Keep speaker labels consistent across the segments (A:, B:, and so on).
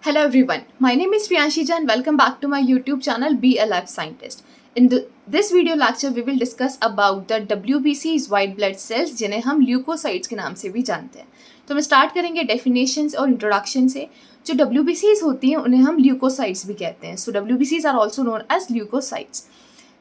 A: Hello everyone, my name is Priyanshi Jain. Welcome back to my YouTube channel Be a Lab Scientist. In this video lecture we will discuss about the WBCs white blood cells जिन्हें हम leukocytes के नाम से भी जानते हैं. तो हम स्टार्ट करेंगे डेफिनेशंस और इंट्रोडक्शन से. जो WBCs होती हैं उन्हें हम ल्यूकोसाइट्स भी कहते हैं. So WBCs are also known as leukocytes.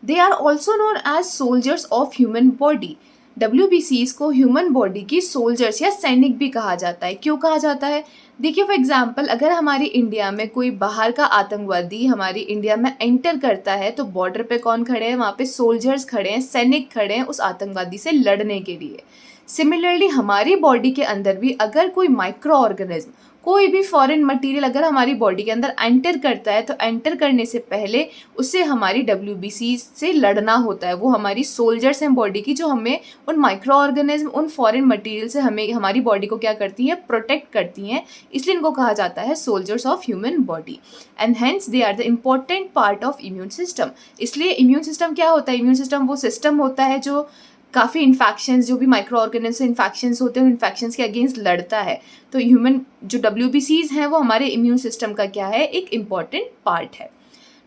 A: They are also known as soldiers of human body. WBCs को ह्यूमन बॉडी की सोल्जर्स या सैनिक भी कहा जाता है. क्यों कहा जाता है? देखिए फॉर एग्जाम्पल, अगर हमारी इंडिया में कोई बाहर का आतंकवादी हमारी इंडिया में एंटर करता है तो बॉर्डर पे कौन खड़े हैं? वहाँ पे सोल्जर्स खड़े हैं, सैनिक खड़े हैं उस आतंकवादी से लड़ने के लिए. सिमिलरली हमारी बॉडी के अंदर भी अगर कोई माइक्रो ऑर्गेनिज्म, कोई भी फॉरेन मटेरियल अगर हमारी बॉडी के अंदर एंटर करता है तो एंटर करने से पहले उससे हमारी WBC से लड़ना होता है. वो हमारी सोल्जर्स हैं बॉडी की, जो हमें उन माइक्रो ऑर्गेनिज्म, उन फॉरेन मटेरियल से हमें हमारी बॉडी को क्या करती हैं? प्रोटेक्ट करती हैं. इसलिए इनको कहा जाता है soldiers of human body and hence they are the important part of immune system. इसलिए इम्यून सिस्टम क्या होता है? इम्यून सिस्टम वो सिस्टम होता है जो काफ़ी इन्फेक्शंस, जो भी माइक्रो ऑर्गेनिज्म से इन्फेक्शंस होते हैं उन इन्फेक्शंस के अगेंस्ट लड़ता है. तो ह्यूमन जो WBCs हैं वो हमारे इम्यून सिस्टम का क्या है? एक इम्पॉर्टेंट पार्ट है.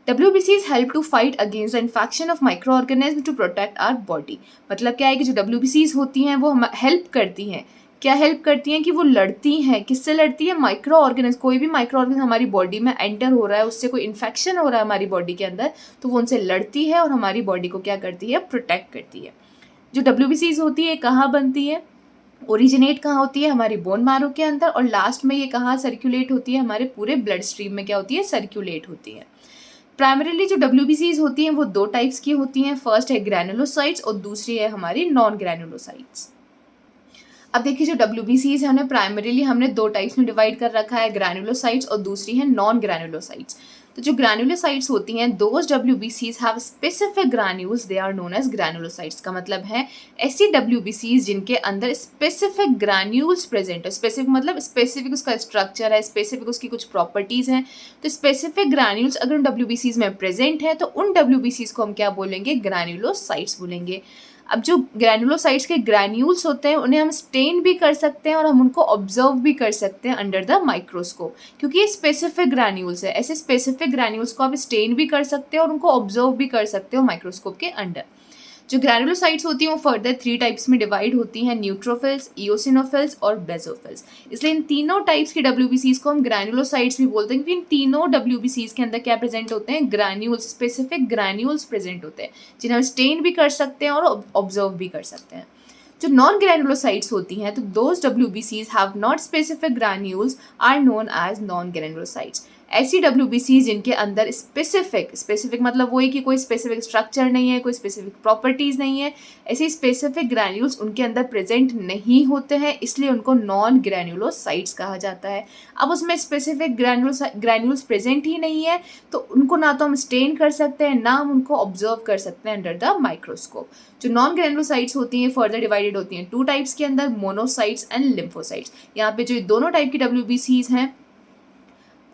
A: WBCs help to fight against the infection of micro organism to protect our body. मतलब क्या है कि जो WBCs होती हैं वो हम हेल्प करती हैं. क्या हेल्प करती हैं? कि वो लड़ती हैं. किससे लड़ती है? Micro organism. कोई भी माइक्रो ऑर्गेनिज्म हमारी बॉडी में एंटर हो रहा है, उससे कोई इन्फेक्शन हो रहा है हमारी बॉडी के अंदर, तो वो उनसे लड़ती है और हमारी बॉडी को क्या करती है? प्रोटेक्ट करती है. जो WBCs होती है कहाँ बनती है, ओरिजिनेट कहाँ होती है? हमारी बोन मैरो के अंदर, और लास्ट में ये कहाँ सर्कुलेट होती है? हमारे पूरे ब्लड स्ट्रीम में क्या होती है? सर्कुलेट होती है. प्राइमरीली जो WBCs होती हैं वो दो टाइप्स की होती हैं. फर्स्ट है ग्रैनुलोसाइट्स और दूसरी है हमारी नॉन ग्रैनुलोसाइट्स. अब देखिए जो WBCs है उन्हें प्राइमरीली हमने दो टाइप्स में डिवाइड कर रखा है, ग्रैनुलोसाइट्स और दूसरी है नॉन ग्रैनुलोसाइट्स. तो जो ग्रैनुलोसाइट्स होती हैं, those WBCs have specific granules, they are known as granulocytes. का मतलब है ऐसी WBCs जिनके अंदर स्पेसिफिक ग्रैन्यूल्स प्रेजेंट है. स्पेसिफिक मतलब स्पेसिफिक उसका स्ट्रक्चर है, स्पेसिफिक उसकी कुछ प्रॉपर्टीज़ हैं. तो स्पेसिफिक ग्रैन्यूल्स अगर उन WBCs में प्रेजेंट है तो उन WBCs को हम क्या बोलेंगे? ग्रैनुलोसाइट्स बोलेंगे. अब जो ग्रैनुलोसाइट्स के ग्रैन्यूल्स होते हैं उन्हें हम स्टेन भी कर सकते हैं और हम उनको ऑब्जर्व भी कर सकते हैं अंडर द माइक्रोस्कोप, क्योंकि ये स्पेसिफिक ग्रैन्यूल्स है. ऐसे स्पेसिफिक ग्रैन्यूल्स को आप स्टेन भी कर सकते हो और उनको ऑब्जर्व भी कर सकते हो माइक्रोस्कोप के अंडर. जो ग्रैनुलोसाइट्स होती हैं वो फर्दर 3 टाइप्स में डिवाइड होती हैं, न्यूट्रोफिल्स, इओसिनोफिल्स और बेसोफिल्स. इसलिए इन तीनों टाइप्स की WBCs को हम ग्रैनुलोसाइट्स भी बोलते हैं, क्योंकि इन तीनों WBCs के अंदर क्या प्रेजेंट होते हैं? ग्रैन्यूल्स, स्पेसिफिक ग्रैन्यूल्स प्रेजेंट होते हैं जिन्हें हम स्टेन भी कर सकते हैं और ऑब्जर्व भी कर सकते हैं. जो नॉन ग्रैनुलोसाइट्स होती हैं तो those WBCs have not specific granules are known as non granulocytes. ऐसी WBCs जिनके अंदर स्पेसिफिक मतलब वही कि कोई स्पेसिफिक स्ट्रक्चर नहीं है, कोई स्पेसिफिक प्रॉपर्टीज़ नहीं है, ऐसी स्पेसिफिक ग्रैन्यूल्स उनके अंदर प्रेजेंट नहीं होते हैं, इसलिए उनको नॉन ग्रैनुलोसाइट्स कहा जाता है. अब उसमें स्पेसिफिक ग्रैन्यूल्स प्रेजेंट ही नहीं है तो उनको ना तो हम स्टेन कर सकते हैं, ना हम उनको ऑब्जर्व कर सकते हैं अंडर द माइक्रोस्कोप. जो नॉन ग्रैनुलोसाइट्स होती हैं फर्दर डिवाइडेड होती हैं 2 टाइप्स के अंदर, मोनोसाइट्स एंड लिम्फोसाइट्स. यहाँ पे जो दोनों टाइप की WBCs हैं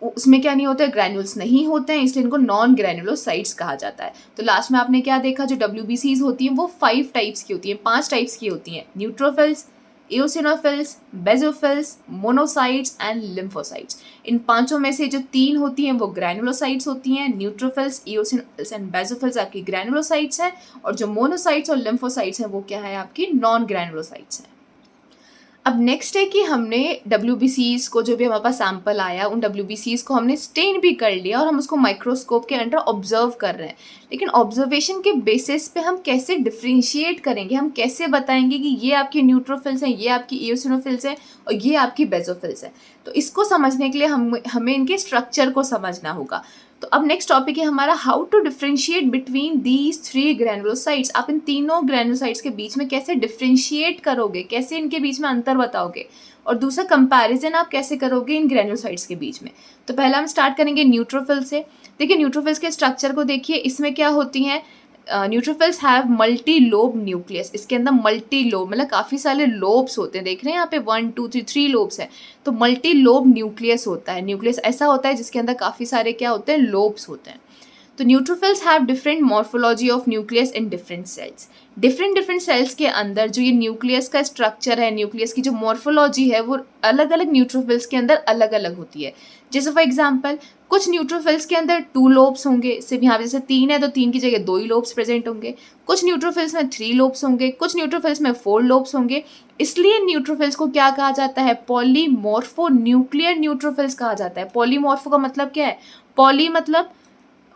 A: उसमें क्या नहीं होता है? ग्रैन्यूल्स नहीं होते हैं, इसलिए इनको नॉन ग्रैनुलोसाइट्स कहा जाता है. तो लास्ट में आपने क्या देखा? जो WBCs होती हैं वो 5 टाइप्स की होती हैं, 5 टाइप्स की होती हैं, neutrophils, eosinophils, basophils, monocytes and lymphocytes. इन पांचों में से जो 3 होती हैं वो ग्रैनुलोसाइट्स होती हैं. न्यूट्रोफिल्स, एओसिनोफिल्स एंड बेसोफिल्स आपकी ग्रैनुलोसाइट्स हैं, और जो मोनोसाइट्स और लिम्फोसाइट्स हैं वो क्या है? आपकी नॉन ग्रैनुलोसाइट्स हैं. अब नेक्स्ट है कि हमने WBCs को, जो भी हमारे पास सैम्पल आया, उन WBCs को हमने स्टेन भी कर लिया और हम उसको माइक्रोस्कोप के अंडर ऑब्जर्व कर रहे हैं. लेकिन ऑब्जर्वेशन के बेसिस पे हम कैसे डिफ्रेंशिएट करेंगे? हम कैसे बताएंगे कि ये आपकी न्यूट्रोफिल्स हैं, ये आपकी इओसिनोफिल्स हैं और ये आपकी बेसोफिल्स हैं? तो इसको समझने के लिए हमें इनके स्ट्रक्चर को समझना होगा. तो अब नेक्स्ट टॉपिक है हमारा how to differentiate between these 3 granulocytes. आप इन तीनों ग्रैनुलोसाइट्स के बीच में कैसे डिफ्रेंशिएट करोगे, कैसे इनके बीच में अंतर बताओगे, और दूसरा कंपैरिजन आप कैसे करोगे इन ग्रैनुलोसाइट्स के बीच में. तो पहला हम स्टार्ट करेंगे न्यूट्रोफिल से. देखिए न्यूट्रोफिल्स के स्ट्रक्चर को देखिए, इसमें क्या होती हैं? Neutrophils have multi lobe nucleus. इसके अंदर मल्टी लोब मतलब काफ़ी सारे लोब्स होते हैं. देख रहे हैं यहाँ पे 1 2 3 लोब्स हैं. तो मल्टी लोब न्यूक्लियस होता है. न्यूक्लियस ऐसा होता है जिसके अंदर काफ़ी सारे क्या होते हैं? लोब्स होते हैं. तो neutrophils have different morphology of nucleus in different cells. Different cells के अंदर जो ये न्यूक्लियस का स्ट्रक्चर है, न्यूक्लियस की जो मॉर्फोलॉजी है, वो अलग अलग न्यूट्रोफिल्स के अंदर अलग अलग होती है। जैसे फॉर एग्जाम्पल कुछ न्यूट्रोफिल्स के अंदर 2 लोब्स होंगे, सिर्फ यहाँ पे जैसे 3 है तो 3 की जगह 2 ही लोब्स प्रेजेंट होंगे। कुछ न्यूट्रोफिल्स में 3 लोब्स होंगे, कुछ न्यूट्रोफिल्स में 4 लोब्स होंगे। इसलिए न्यूट्रोफिल्स को क्या कहा जाता है? पॉलीमॉर्फो न्यूक्लियर न्यूट्रोफिल्स कहा जाता है। पॉलीमॉर्फो का मतलब क्या है? पॉली मतलब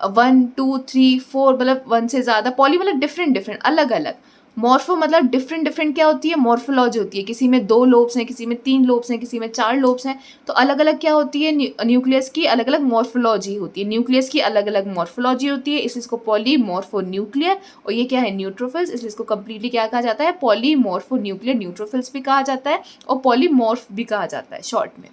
A: 1 2 3 4, मतलब 1 से ज़्यादा। पॉली मतलब डिफरेंट अलग अलग। मॉर्फो मतलब डिफरेंट क्या होती है? मॉर्फोलॉजी होती है। किसी में 2 लोब्स हैं, किसी में 3 लोब्स हैं, किसी में 4 लोब्स हैं। तो अलग अलग क्या होती है? न्यूक्लियस की अलग अलग मॉर्फोलॉजी होती है। न्यूक्लियस की अलग अलग मॉर्फोलॉजी होती है, इसलिए इसको पॉलीमॉर्फो न्यूक्लियर। और ये क्या है? न्यूट्रोफिल्स, इसलिए इसको कंप्लीटली क्या कहा जाता है? पॉलीमॉर्फो न्यूक्लियर न्यूट्रोफिल्स भी कहा जाता है और पॉलीमॉर्फ भी कहा जाता है शॉर्ट में।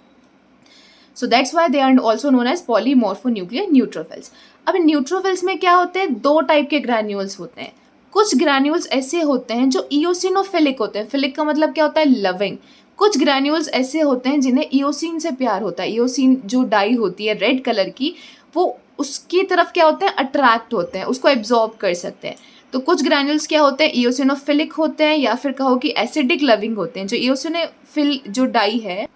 A: So that's why they are also known as polymorpho nuclear neutrophils. अब न्यूट्रोफिल्स में क्या होते हैं? 2 टाइप के ग्रैन्यूल्स होते हैं। कुछ ग्रैन्यूल्स ऐसे होते हैं जो इओसिनोफिलिक होते हैं। फिलिक का मतलब क्या होता है? लविंग। कुछ ग्रैन्यूल्स ऐसे होते हैं जिन्हें इओसिन से प्यार होता है। इओसिन जो डाई होती है रेड कलर की, वो उसकी तरफ क्या होते हैं? अट्रैक्ट होते हैं, उसको एब्जॉर्ब कर सकते हैं। तो कुछ ग्रैन्यूल्स क्या होते हैं? इओसिनोफिलिक होते हैं, या फिर कहो कि एसिडिक लविंग होते हैं। जो इओसिनोफिल जो डाई है,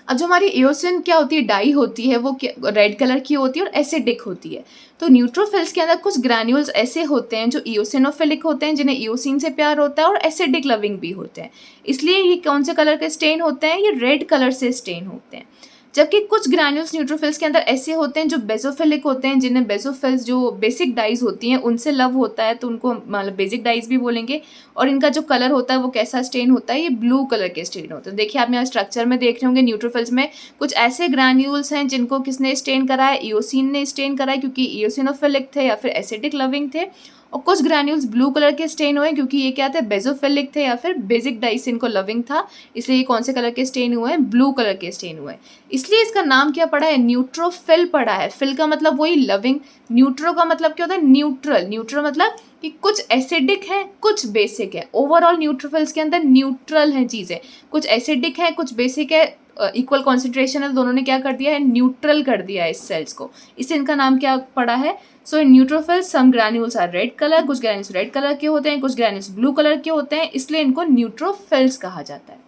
A: अब जो हमारी इओसिन क्या होती है? डाई होती है, वो रेड कलर की होती है और एसिडिक होती है। तो न्यूट्रोफिल्स के अंदर कुछ ग्रैन्यूल्स ऐसे होते हैं जो इओसिनोफिलिक होते हैं, जिन्हें इओसिन से प्यार होता है, और एसिडिक लविंग भी होते हैं। इसलिए ये कौन से कलर के स्टेन होते हैं? ये रेड कलर से स्टेन होते हैं। जबकि कुछ ग्रैन्यूल्स न्यूट्रोफिल्स के अंदर ऐसे होते हैं जो बेसोफिलिक होते हैं, जिन्हें बेसोफिल्स जो बेसिक डाइज होती हैं उनसे लव होता है, तो उनको मतलब बेसिक डाइज भी बोलेंगे। और इनका जो कलर होता है वो कैसा स्टेन होता है? ये ब्लू कलर के स्टेन होते हैं। देखिए आप यहाँ स्ट्रक्चर में देख रहे होंगे, न्यूट्रोफिल्स में कुछ ऐसे ग्रैन्यूल्स हैं जिनको किसने स्टेन करा है? इओसिन ने स्टेन करा है, क्योंकि इओसिनोफिलिक थे या फिर एसिडिक लविंग थे। और कुछ ग्रैन्यूल्स ब्लू कलर के स्टेन हुए क्योंकि ये क्या थे? बेसोफिलिक थे या फिर बेसिक डाइज से इनको लविंग था, इसलिए ये कौन से कलर के स्टेन हुए हैं? ब्लू कलर के स्टेन हुए हैं। इसलिए इसका नाम क्या पड़ा है? न्यूट्रोफिल पड़ा है। फिल का मतलब वही लविंग, न्यूट्रो का मतलब क्या होता है? न्यूट्रल। न्यूट्रल मतलब कि कुछ एसिडिक है, कुछ बेसिक है। ओवरऑल न्यूट्रोफिल्स के अंदर न्यूट्रल हैं चीज़ें, कुछ एसिडिक है, कुछ बेसिक है, इक्वल कॉन्सेंट्रेशन है, तो दोनों ने क्या कर दिया है? न्यूट्रल कर दिया है इस सेल्स को, इससे इनका नाम क्या पड़ा है? So in neutrophils some granules are red colour, कुछ ग्रैन्यूल्स रेड कलर के होते हैं, कुछ ग्रैन्यूल्स ब्लू कलर के होते हैं, इसलिए इनको न्यूट्रोफिल्स कहा जाता है।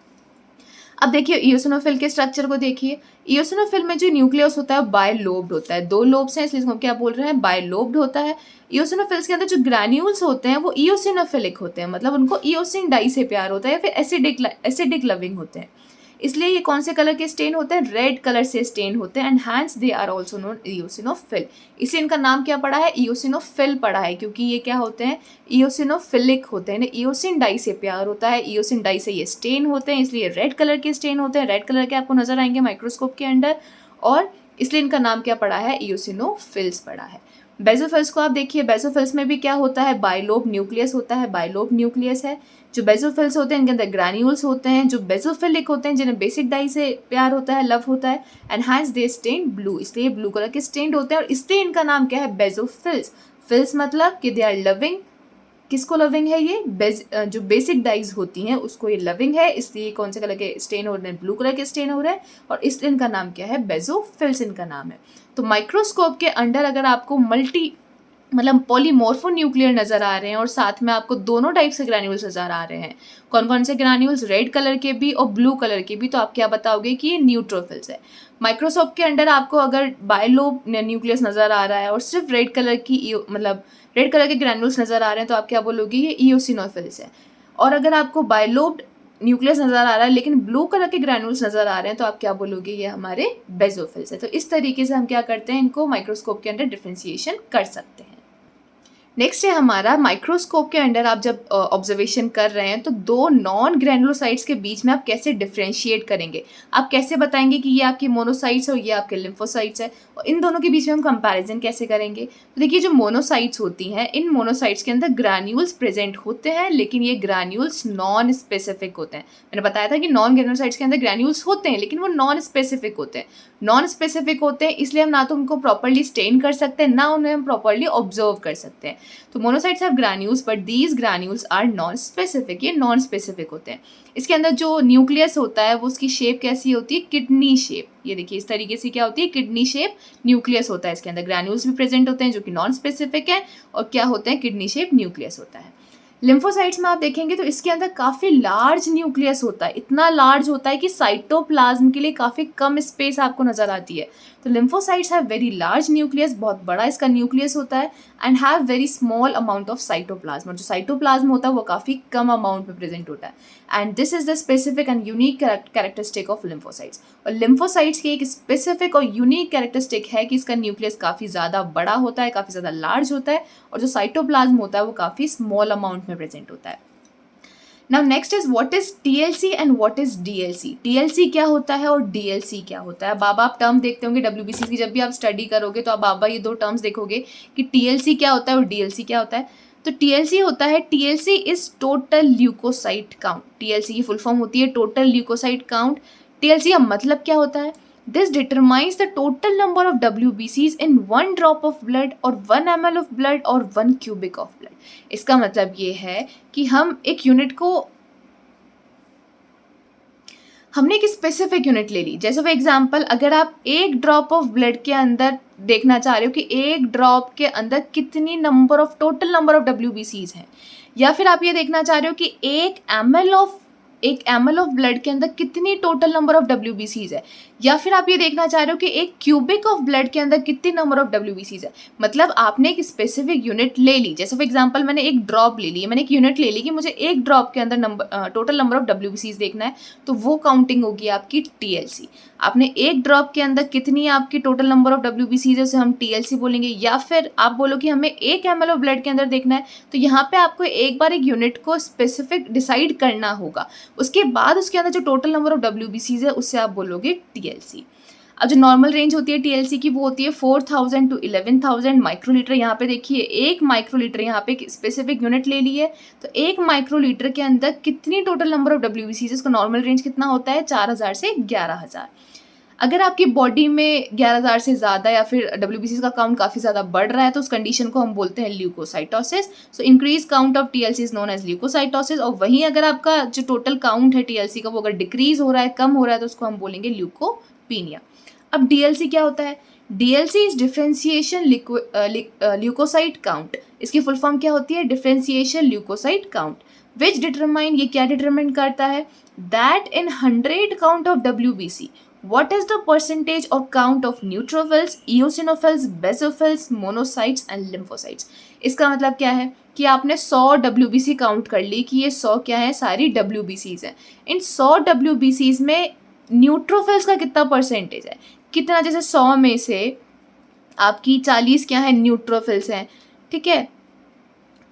A: अब देखिए इओसिनोफिल के स्ट्रक्चर को देखिए। इओसिनोफिल में जो न्यूक्लियस होता है बायलोब्ड होता है, 2 लोब्स हैं, इसलिए इसको क्या बोल रहे हैं? बायलोब्ड होता है। इओसिनोफिल्स के अंदर जो ग्रैन्यूल्स होते हैं वो इओसिनोफिलिक होते हैं, मतलब उनको इओसिन डाई से प्यार होता है या फिर एसिडिक लविंग होते हैं। इसलिए ये कौन से कलर के स्टेन होते हैं? रेड कलर से स्टेन होते हैं, and hence they are also known eosinophil. इसे इनका नाम क्या पड़ा है? इओसिनोफिल पड़ा है, क्योंकि ये क्या होते हैं? इओसिनोफिलिक होते हैं, इओसिन डाई से प्यार होता है, इओसिन डाई से ये स्टेन होते हैं, इसलिए रेड कलर के स्टेन होते हैं। रेड कलर के आपको नजर आएंगे माइक्रोस्कोप के अंडर, और इसलिए इनका नाम क्या पड़ा है? इओसिनोफिल्स पड़ा है। बेसोफिल्स को आप देखिए, बेसोफिल्स में भी क्या होता है? बाइलोब न्यूक्लियस होता है, बाइलोब न्यूक्लियस है। जो बेसोफिल्स होते हैं इनके अंदर ग्रैन्यूल्स होते हैं जो बेसोफिलिक होते हैं, जिन्हें बेसिक डाई से प्यार होता है, लव होता है, and hence they stain blue, इसलिए ब्लू कलर के स्टेन्ड होते हैं, और इसलिए इनका नाम क्या है? बेसोफिल्स। फिल्स मतलब कि दे आर लविंग। किसको लविंग है? ये जो बेसिक डाइज होती हैं उसको ये लविंग है, इसलिए कौन से कलर के स्टेन हो रहे हैं? ब्लू कलर के स्टेन हो रहे हैं, और इसलिए इनका नाम क्या है? बेसोफिल्स इनका नाम है। तो माइक्रोस्कोप के अंडर अगर आपको मतलब पॉलीमॉर्फो न्यूक्लियर नजर आ रहे हैं और साथ में आपको दोनों टाइप से ग्रैन्यूल्स नजर आ रहे हैं, कौन कौन से ग्रैन्यूल्स? रेड कलर के भी और ब्लू कलर के भी, तो आप क्या बताओगे कि ये न्यूट्रोफिल्स है। माइक्रोस्कोप के अंडर आपको अगर बायलोब न्यूक्लियस नजर आ रहा है और सिर्फ रेड कलर की मतलब रेड कलर के ग्रैन्यूल्स नजर आ रहे हैं, तो आप क्या बोलोगे? ये इओसिनोफिल्स है। और अगर आपको बायलोब्ड न्यूक्लियस नजर आ रहा है लेकिन ब्लू कलर के ग्रैन्यूल्स नजर आ रहे हैं, तो आप क्या बोलोगे? ये हमारे बेसोफिल्स है। तो इस तरीके से हम क्या करते हैं? इनको माइक्रोस्कोप के अंदर डिफ्रेंशिएशन कर सकते हैं। नेक्स्ट है हमारा माइक्रोस्कोप के अंडर आप जब ऑब्जर्वेशन कर रहे हैं तो 2 नॉन ग्रैनुलोसाइट्स के बीच में आप कैसे डिफ्रेंशिएट करेंगे? आप कैसे बताएंगे कि ये आपके मोनोसाइट्स और ये आपके लिम्फोसाइट्स है, और इन दोनों के बीच में हम कंपैरिजन कैसे करेंगे? तो देखिए जो मोनोसाइट्स होती हैं, इन मोनोसाइट्स के अंदर ग्रैन्यूल्स प्रेजेंट होते हैं, लेकिन ये ग्रैन्यूल्स नॉन स्पेसिफिक होते हैं। मैंने बताया था कि नॉन ग्रैनुलोसाइट्स के अंदर ग्रैन्यूल्स होते हैं लेकिन वो नॉन स्पेसिफिक होते हैं। नॉन स्पेसिफिक होते हैं इसलिए हम ना तो उनको प्रॉपरली स्टेन कर सकते हैं, ना उन्हें हम प्रॉपरली ऑब्जर्व कर सकते हैं। तो monocytes have granules but these granules are non specific, ये नॉन स्पेसिफिक होते हैं। इसके अंदर जो न्यूक्लियस होता है वो उसकी शेप कैसी होती है, किडनी शेप। ये देखिए इस तरीके से क्या होती है, किडनी शेप न्यूक्लियस होता है। इसके अंदर ग्रैन्यूल्स भी प्रेजेंट होते हैं जो कि नॉन स्पेसिफिक है, और क्या होते हैं, किडनी शेप न्यूक्लियस होता है। लिम्फोसाइट्स में आप देखेंगे तो इसके अंदर काफ़ी लार्ज न्यूक्लियस होता है, इतना लार्ज होता है कि साइटोप्लाज्म के लिए काफ़ी कम स्पेस आपको नजर आती है। तो lymphocytes have very large nucleus, बहुत बड़ा इसका न्यूक्लियस होता है, and have very small amount of cytoplasm, और जो साइटोप्लाज्म होता है वो काफ़ी कम अमाउंट में प्रेजेंट होता है। And this is the specific and unique characteristic of lymphocytes. और लिम्फोसाइट्स की एक स्पेसिफिक और यूनिक कैरेक्टरिस्टिक है कि इसका न्यूक्लियस काफ़ी ज़्यादा बड़ा होता है, काफ़ी ज़्यादा लार्ज होता है, और जो साइटोप्लाज्म होता है वो काफ़ी स्मॉल अमाउंट में प्रेजेंट होता है। Now next is what is TLC and what is DLC। TLC क्या होता है और DLC क्या होता है। बाबा आप टर्म देखते होंगे WBC की, जब भी आप स्टडी करोगे तो आप बाबा ये दो टर्म्स देखोगे कि TLC क्या होता है और DLC क्या होता है। तो TLC होता है, TLC is total leucocyte count. TLC की फुल फॉर्म होती है टोटल ल्यूकोसाइट काउंट। TLC का मतलब क्या होता है, this determines the total number of WBCs in 1 drop of blood और 1 ml ऑफ ब्लड और 1 क्यूबिक ऑफ ब्लड। इसका मतलब ये है कि हम एक यूनिट को, हमने एक स्पेसिफिक यूनिट ले ली। जैसे फॉर एग्जांपल अगर आप एक ड्रॉप ऑफ ब्लड के अंदर देखना चाह रहे हो कि एक ड्रॉप के अंदर कितनी number of total number of WBCs हैं, या फिर आप ये देखना चाह रहे हो कि एक ml ऑफ ब्लड के अंदर कितनी टोटल नंबर ऑफ WBCs है, या फिर आप ये देखना चाह रहे हो कि एक क्यूबिक ऑफ ब्लड के अंदर कितनी नंबर ऑफ WBCs है। मतलब आपने एक स्पेसिफिक यूनिट ले ली। जैसे फॉर एग्जांपल मैंने एक ड्रॉप ले ली, मैंने एक यूनिट ले ली कि मुझे एक ड्रॉप के अंदर टोटल नंबर ऑफ WBCs देखना है, तो वो काउंटिंग होगी आपकी TLC। आपने एक ड्रॉप के अंदर कितनी आपकी टोटल नंबर ऑफ WBCs है उसे हम TLC बोलेंगे। या फिर आप बोलो कि हमें 1 ml ऑफ ब्लड के अंदर देखना है, तो यहाँ पे आपको एक बार एक यूनिट को स्पेसिफिक डिसाइड करना होगा, उसके बाद उसके अंदर जो टोटल नंबर ऑफ WBCs है उससे आप बोलोगे TLC। अब जो नॉर्मल रेंज होती है TLC की वो होती है 4000 to 11000 माइक्रोलीटर। यहाँ पे देखिए एक माइक्रोलीटर, यहाँ पे एक स्पेसिफिक यूनिट ले ली है, तो एक माइक्रोलीटर के अंदर कितनी टोटल नंबर ऑफ WBCs है, इसका नॉर्मल रेंज कितना होता है, 4000 से 11000। अगर आपकी बॉडी में 11000 से ज़्यादा या फिर WBCs का काउंट काफ़ी ज़्यादा बढ़ रहा है तो उस कंडीशन को हम बोलते हैं leucocytosis. So increase count of TLC is known as leucocytosis. और वहीं अगर आपका जो टोटल काउंट है TLC का वो अगर डिक्रीज हो रहा है, कम हो रहा है, तो उसको हम बोलेंगे ल्यूकोपीनिया। अब DLC क्या होता है, DLC is differentiation leucocyte count. इसकी फुल फॉर्म क्या होती है, differentiation leucocyte count, which determine, ये क्या डिटरमाइन करता है, that in 100 count of WBC what is the percentage or count of neutrophils, eosinophils, basophils, monocytes and lymphocytes। इसका मतलब क्या है कि आपने 100 WBC काउंट कर ली कि ये 100 क्या है, सारी WBCs हैं। इन 100 WBCs में न्यूट्रोफिल्स का कितना परसेंटेज है, कितना, जैसे 100 में से आपकी 40 क्या है, न्यूट्रोफिल्स हैं, ठीक है।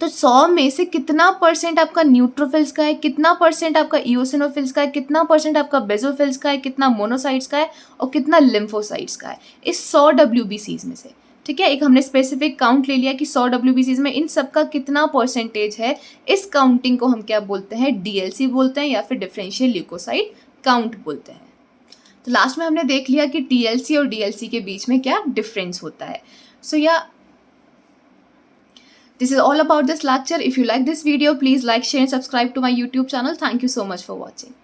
A: तो 100 में से कितना परसेंट आपका न्यूट्रोफिल्स का है, कितना परसेंट आपका इओसिनोफिल्स का है, कितना परसेंट आपका बेसोफिल्स का है, कितना मोनोसाइट्स का है और कितना लिम्फोसाइट्स का है, इस 100 WBCs में से, ठीक है। एक हमने स्पेसिफिक काउंट ले लिया कि 100 WBCs में इन सब का कितना परसेंटेज है। इस काउंटिंग को हम क्या बोलते हैं, DLC बोलते हैं या फिर डिफरेंशियल ल्यूकोसाइट काउंट बोलते हैं। तो लास्ट में हमने देख लिया कि TLC और DLC के बीच में क्या डिफरेंस होता है। सो या this is all about this lecture. If you like this video, please like, share and subscribe to my YouTube channel. Thank you so much for watching.